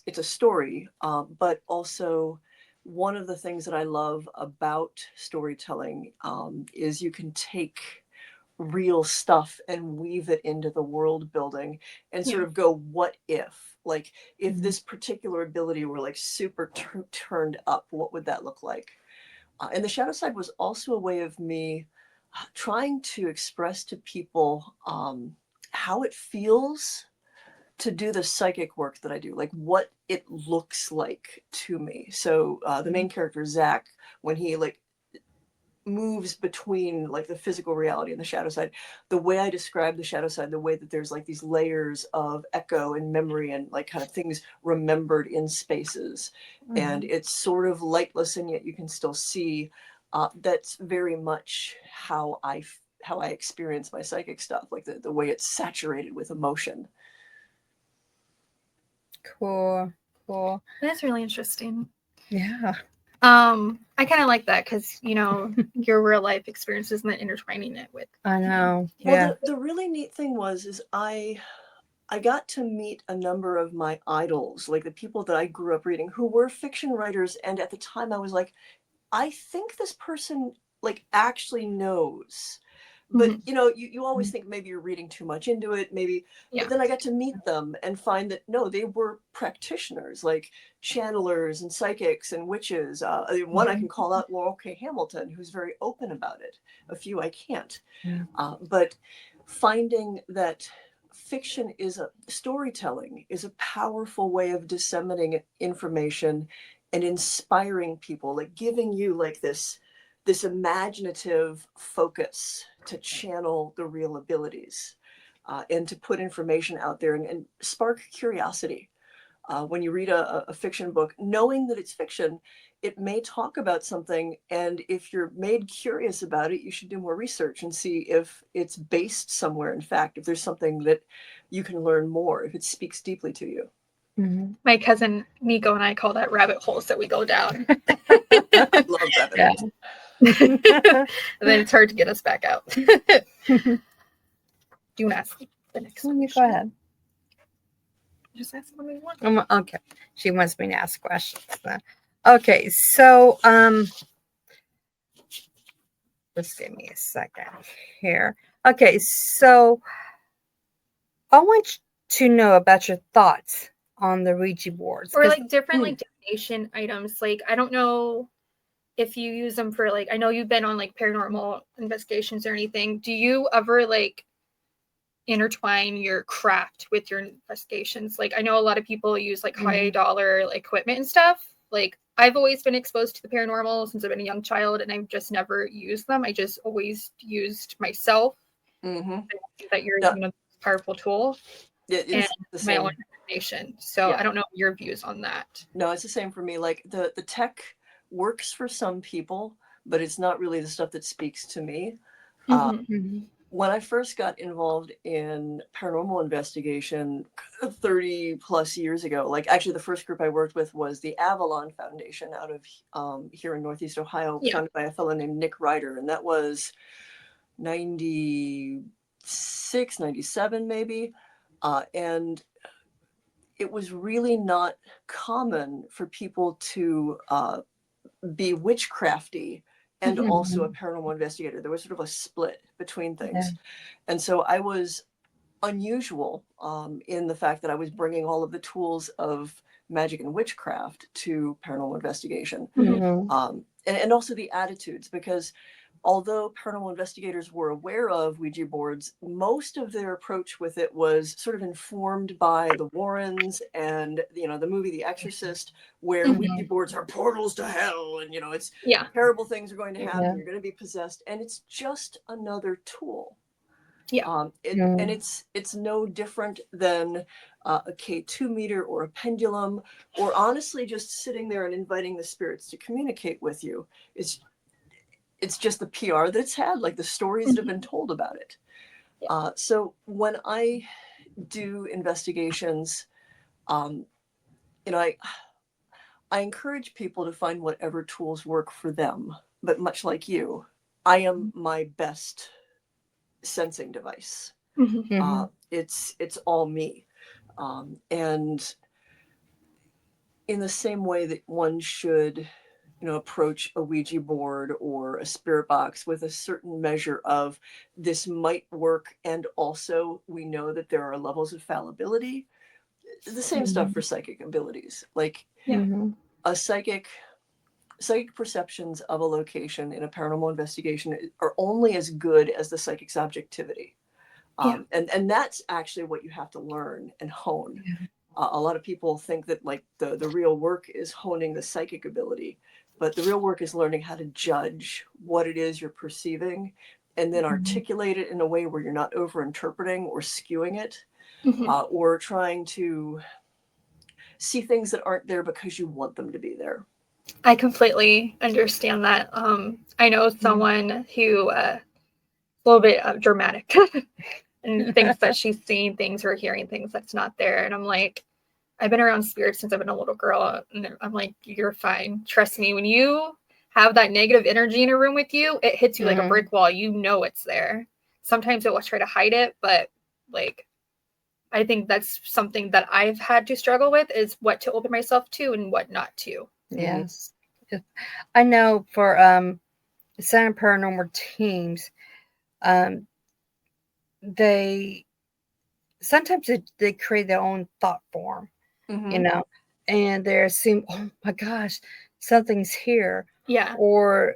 it's a story, but also one of the things that I love about storytelling is you can take real stuff and weave it into the world building and sort Yeah. of go, what if? Like, if Mhm. this particular ability were like super turned up, what would that look like? And the shadow side was also a way of me trying to express to people how it feels to do the psychic work that I do, like what it looks like to me. So the main character, Zach, when he like moves between like the physical reality and the shadow side, the way I describe the shadow side, the way that there's like these layers of echo and memory and like kind of things remembered in spaces, and Mhm. it's sort of lightless and yet you can still see, that's very much how I experience my psychic stuff, like the way it's saturated with emotion. Cool. Cool. That's really interesting. Yeah. I kind of like that because your real life experiences and then intertwining it with I you know know. Well, Yeah. the really neat thing was is I got to meet a number of my idols, like the people that I grew up reading, who were fiction writers. And at the time, I was like, I think this person like actually knows. But Mhm. you always think maybe you're reading too much into it, maybe. But Yeah. then I got to meet them and find that no, they were practitioners, like channelers and psychics and witches. One I Mhm. can call out, Laurel K. Hamilton, who's very open about it. A few I can't. Yeah. But finding that fiction is a storytelling is a powerful way of disseminating information and inspiring people, like giving you like this imaginative focus to channel the real abilities, and to put information out there and spark curiosity. When you read a fiction book, knowing that it's fiction, it may talk about something. And if you're made curious about it, you should do more research and see if it's based somewhere. In fact, if there's something that you can learn more, if it speaks deeply to you. Mhm. My cousin Nico and I call that rabbit holes that we go down. I love rabbit Yeah. holes. And then it's hard to get us back out. Do you ask the next You go question? ahead. Just ask what we want. Okay. She wants me to ask questions then. Okay, so just give me a second here. Okay, so I want to know about your thoughts on the Ouija boards Or because like different Mm, like divination items. Like I don't know if you use them for like I know you've been on like paranormal investigations or anything. Do you ever like intertwine your craft with your investigations? Like I know a lot of people use like high dollar like, equipment and stuff. Like I've always been exposed to the paranormal since I've been a young child and I've just never used them. I just always used myself. mm-hmm. I think that you're No, a powerful tool and it's the my own same. imagination. So Yeah. I don't know your views on that. No, it's the same for me. Like the tech works for some people, but it's not really the stuff that speaks to me. Uh, Mm-hmm. when I first got involved in paranormal investigation 30 plus years ago, like actually the first group I worked with was the Avalon Foundation out of here in Northeast Ohio, Yeah. founded by a fellow named Nick Ryder. And that was 96, 97 maybe. And it was really not common for people to be witchcrafty and also a Mhm. paranormal investigator. There was sort of a split between Yeah. things. And so I was unusual in the fact that I was bringing all of the tools of magic and witchcraft to paranormal investigation, Mm-hmm. Mhm. and also the attitudes, because although paranormal investigators were aware of Ouija boards, most of their approach with it was sort of informed by the Warrens and the movie The Exorcist, where Mm-hmm. Ouija Mhm. boards are portals to hell, and it's Yeah. terrible things are going to happen. Yeah. You're going to be possessed, and it's just another tool. Yeah. And Mhm. it's no different than a K2 meter or a pendulum, or honestly just sitting there and inviting the spirits to communicate with you. It's it's just the PR that it's had, like the stories that have been Mm-hmm. told about it. Yeah. So when I do investigations, um, you know, I encourage people to find whatever tools work for them. But much like you, I am my best sensing device. Mm-hmm. Mhm. It's all me, and in the same way that one should, approach a Ouija board or a spirit box with a certain measure of this might work, and also we know that there are levels of fallibility. The same stuff for psychic abilities. Like Yeah. a psychic perceptions of a location in a paranormal investigation are only as good as the psychic's objectivity. And that's actually what you have to learn and hone. A lot of people think that like the real work is honing the psychic ability, but the real work is learning how to judge what it is you're perceiving and then articulate it in a way where you're not over interpreting or skewing it, or trying to see things that aren't there because you want them to be there. I completely understand that. I know someone who a little bit dramatic and thinks that she's seeing things or hearing things that's not there. And I'm like, I've been around spirits since I've been a little girl. And I'm like, you're fine. Trust me. When you have that negative energy in a room with you, it hits you like a brick wall. You know it's there. Sometimes it will try to hide it, but like, I think that's something that I've had to struggle with, is what to open myself to and what not to. Yes. I know for Center Paranormal teams, they sometimes they create their own thought form, and they assume, oh my gosh, something's here. Yeah. Or,